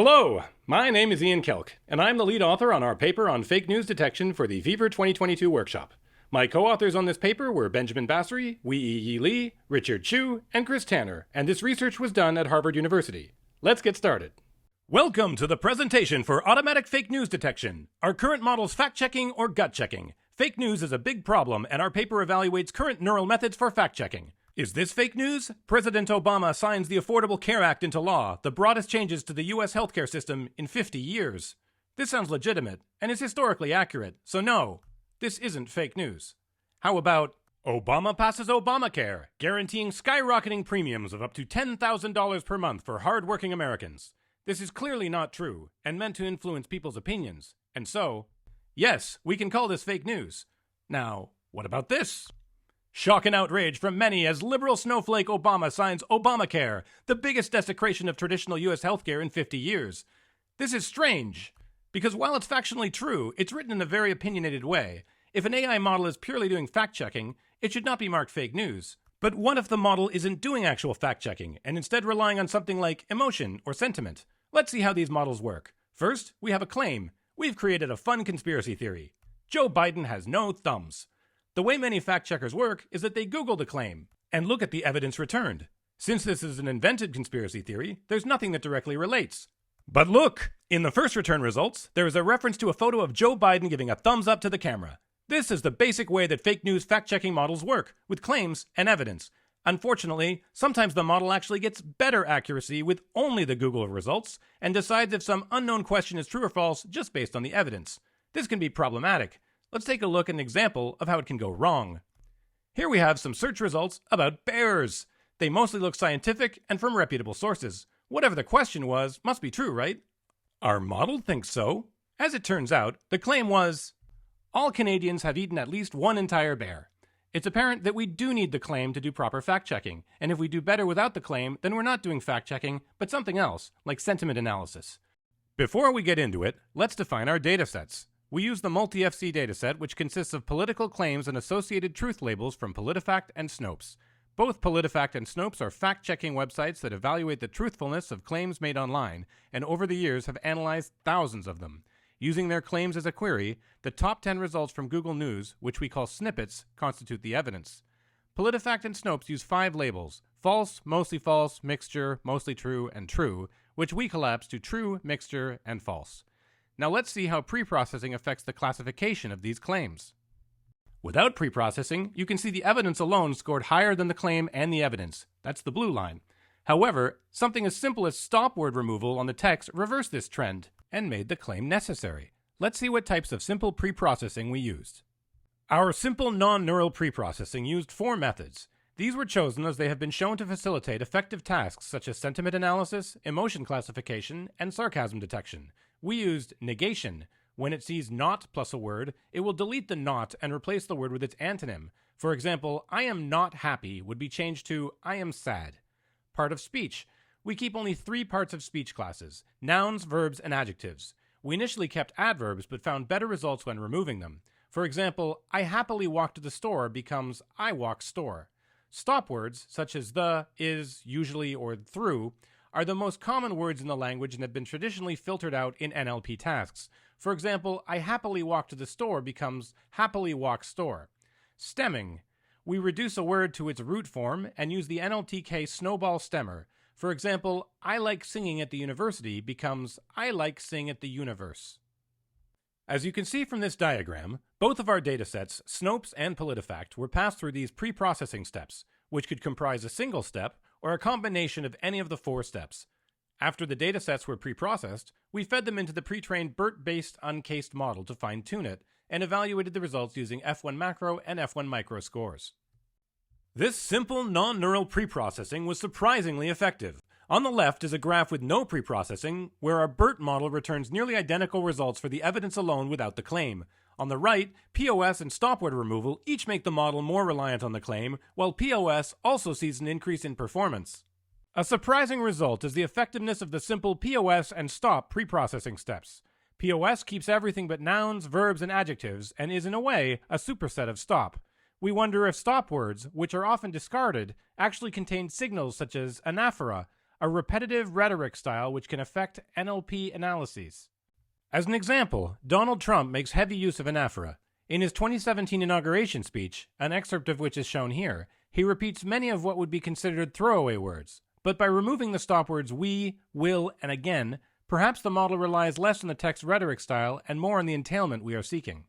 Hello, my name is Ian Kelk, and I'm the lead author on our paper on fake news detection for the Fever 2022 workshop. My co-authors on this paper were Benjamin Bassery, Wei-Yi Li, Richard Chu, and Chris Tanner, and this research was done at Harvard University. Let's get started. Welcome to the presentation for automatic fake news detection. Our current model's fact-checking or gut-checking. Fake news is a big problem, and our paper evaluates current neural methods for fact-checking. Is this fake news? President Obama signs the Affordable Care Act into law, the broadest changes to the U.S. healthcare system in 50 years. This sounds legitimate, and is historically accurate, so no, this isn't fake news. How about Obama passes Obamacare, guaranteeing skyrocketing premiums of up to $10,000 per month for hard-working Americans? This is clearly not true, and meant to influence people's opinions, and so, yes, we can call this fake news. Now, what about this? Shock and outrage from many as liberal snowflake Obama signs Obamacare, the biggest desecration of traditional U.S. healthcare in 50 years. This is strange, because while it's factually true, it's written in a very opinionated way. If an AI model is purely doing fact-checking, it should not be marked fake news. But what if the model isn't doing actual fact-checking, and instead relying on something like emotion or sentiment? Let's see how these models work. First, we have a claim. We've created a fun conspiracy theory. Joe Biden has no thumbs. The way many fact-checkers work is that they Google the claim and look at the evidence returned. Since this is an invented conspiracy theory, there's nothing that directly relates. But look! In the first return results, there is a reference to a photo of Joe Biden giving a thumbs up to the camera. This is the basic way that fake news fact-checking models work, with claims and evidence. Unfortunately, sometimes the model actually gets better accuracy with only the Google results and decides if some unknown question is true or false just based on the evidence. This can be problematic. Let's take a look at an example of how it can go wrong. Here we have some search results about bears. They mostly look scientific and from reputable sources. Whatever the question was, must be true, right? Our model thinks so. As it turns out, the claim was, all Canadians have eaten at least one entire bear. It's apparent that we do need the claim to do proper fact-checking, and if we do better without the claim, then we're not doing fact-checking, but something else, like sentiment analysis. Before we get into it, let's define our datasets. We use the multi-FC dataset, which consists of political claims and associated truth labels from PolitiFact and Snopes. Both PolitiFact and Snopes are fact-checking websites that evaluate the truthfulness of claims made online, and over the years have analyzed thousands of them. Using their claims as a query, the top 10 results from Google News, which we call snippets, constitute the evidence. PolitiFact and Snopes use 5 labels: false, mixture, mostly true, and true, which we collapse to true, mixture, and false. Now let's see how preprocessing affects the classification of these claims. Without preprocessing, you can see the evidence alone scored higher than the claim and the evidence. That's the blue line. However, something as simple as stop word removal on the text reversed this trend and made the claim necessary. Let's see what types of simple preprocessing we used. Our simple non-neural preprocessing used 4 methods. These were chosen as they have been shown to facilitate effective tasks such as sentiment analysis, emotion classification, and sarcasm detection. We used negation. When it sees not plus a word, it will delete the not and replace the word with its antonym. For example, I am not happy would be changed to I am sad. Part of speech. We keep only 3 parts of speech classes: nouns, verbs, and adjectives. We initially kept adverbs but found better results when removing them. For example, I happily walk to the store becomes I walk store. Stop words, such as the, is, usually, or through, are the most common words in the language and have been traditionally filtered out in NLP tasks. For example, I happily walk to the store becomes happily walk store. Stemming. We reduce a word to its root form and use the NLTK snowball stemmer. For example, I like singing at the university becomes I like sing at the universe. As you can see from this diagram, both of our datasets, Snopes and PolitiFact, were passed through these pre-processing steps, which could comprise a single step or a combination of any of the 4 steps. After the datasets were pre-processed, we fed them into the pre-trained BERT-based uncased model to fine-tune it, and evaluated the results using F1 macro and F1 micro scores. This simple non-neural pre-processing was surprisingly effective. On the left is a graph with no pre-processing, where our BERT model returns nearly identical results for the evidence alone without the claim. On the right, POS and stop word removal each make the model more reliant on the claim, while POS also sees an increase in performance. A surprising result is the effectiveness of the simple POS and stop pre-processing steps. POS keeps everything but nouns, verbs, and adjectives, and is in a way a superset of stop. We wonder if stop words, which are often discarded, actually contain signals such as anaphora, a repetitive rhetoric style which can affect NLP analyses. As an example, Donald Trump makes heavy use of anaphora. In his 2017 inauguration speech, an excerpt of which is shown here, he repeats many of what would be considered throwaway words. But by removing the stop words we, will, and again, perhaps the model relies less on the text rhetoric style and more on the entailment we are seeking.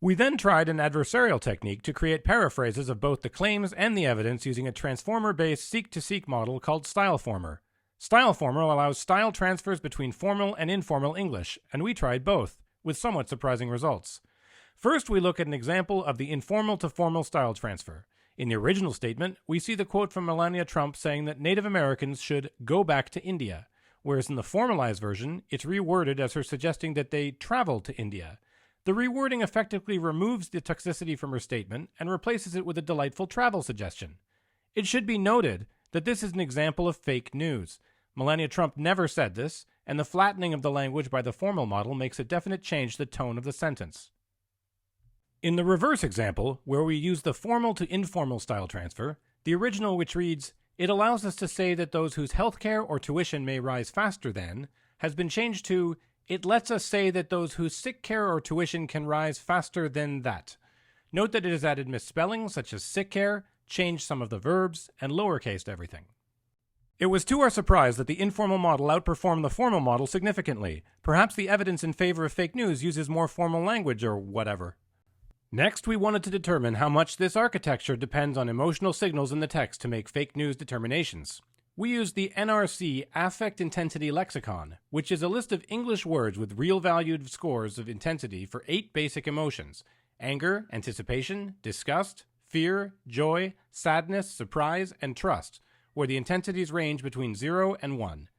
We then tried an adversarial technique to create paraphrases of both the claims and the evidence using a transformer-based seek-to-seek model called StyleFormer. StyleFormer allows style transfers between formal and informal English, and we tried both, with somewhat surprising results. First, we look at an example of the informal to formal style transfer. In the original statement, we see the quote from Melania Trump saying that Native Americans should go back to India, whereas in the formalized version, it's reworded as her suggesting that they travel to India. The rewording effectively removes the toxicity from her statement and replaces it with a delightful travel suggestion. It should be noted that this is an example of fake news. Melania Trump never said this, and the flattening of the language by the formal model makes a definite change to the tone of the sentence. In the reverse example, where we use the formal to informal style transfer, the original which reads, "It allows us to say that those whose healthcare or tuition may rise faster than," has been changed to, "It lets us say that those whose sick care or tuition can rise faster than that." Note that it has added misspellings such as sick care, changed some of the verbs, and lowercased everything. It was to our surprise that the informal model outperformed the formal model significantly. Perhaps the evidence in favor of fake news uses more formal language or whatever. Next, we wanted to determine how much this architecture depends on emotional signals in the text to make fake news determinations. We used the NRC Affect Intensity Lexicon, which is a list of English words with real valued scores of intensity for 8 basic emotions: anger, anticipation, disgust, fear, joy, sadness, surprise, and trust, where the intensities range between 0 and 1.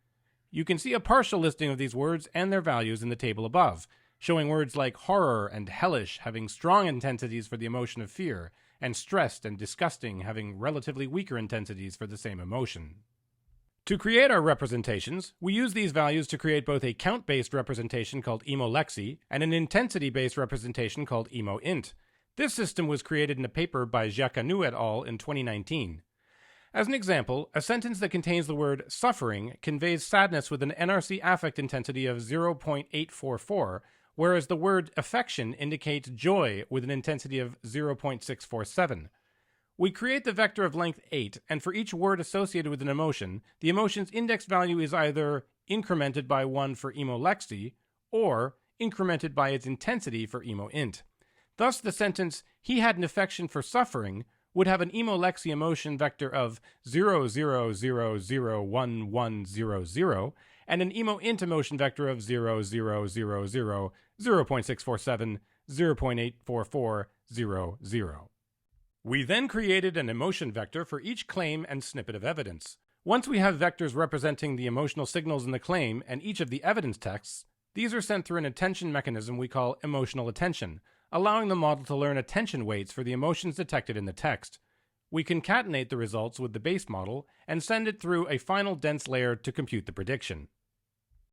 You can see a partial listing of these words and their values in the table above, showing words like horror and hellish having strong intensities for the emotion of fear, and stressed and disgusting having relatively weaker intensities for the same emotion. To create our representations, we use these values to create both a count-based representation called emolexi and an intensity-based representation called emoint. This system was created in a paper by Jacquanu et al. In 2019. As an example, a sentence that contains the word suffering conveys sadness with an NRC affect intensity of 0.844, whereas the word affection indicates joy with an intensity of 0.647. We create the vector of length 8, and for each word associated with an emotion, the emotion's index value is either incremented by 1 for emolexi, or incremented by its intensity for emoint. Thus, the sentence, "He had an affection for suffering," would have an emolexi emotion vector of 0.0001100, and an emoint emotion vector of 0.000, 0.647, 0.84400. We then created an emotion vector for each claim and snippet of evidence. Once we have vectors representing the emotional signals in the claim and each of the evidence texts, these are sent through an attention mechanism we call emotional attention, allowing the model to learn attention weights for the emotions detected in the text. We concatenate the results with the base model and send it through a final dense layer to compute the prediction.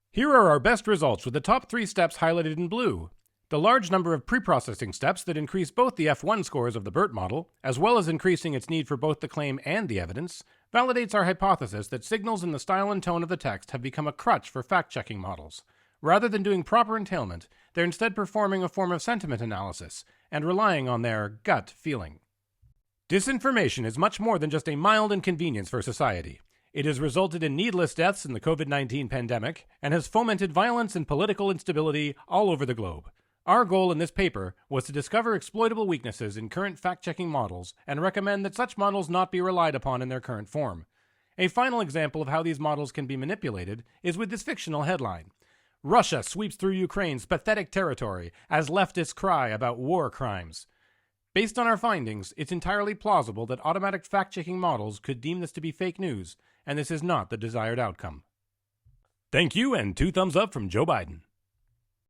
Here are our best results with the top 3 steps highlighted in blue. The large number of preprocessing steps that increase both the F1 scores of the BERT model, as well as increasing its need for both the claim and the evidence, validates our hypothesis that signals in the style and tone of the text have become a crutch for fact-checking models. Rather than doing proper entailment, they're instead performing a form of sentiment analysis and relying on their gut feeling. Disinformation is much more than just a mild inconvenience for society. It has resulted in needless deaths in the COVID-19 pandemic and has fomented violence and political instability all over the globe. Our goal in this paper was to discover exploitable weaknesses in current fact-checking models and recommend that such models not be relied upon in their current form. A final example of how these models can be manipulated is with this fictional headline: "Russia sweeps through Ukraine's pathetic territory as leftists cry about war crimes." Based on our findings, it's entirely plausible that automatic fact-checking models could deem this to be fake news, and this is not the desired outcome. Thank you, and 2 thumbs up from Joe Biden.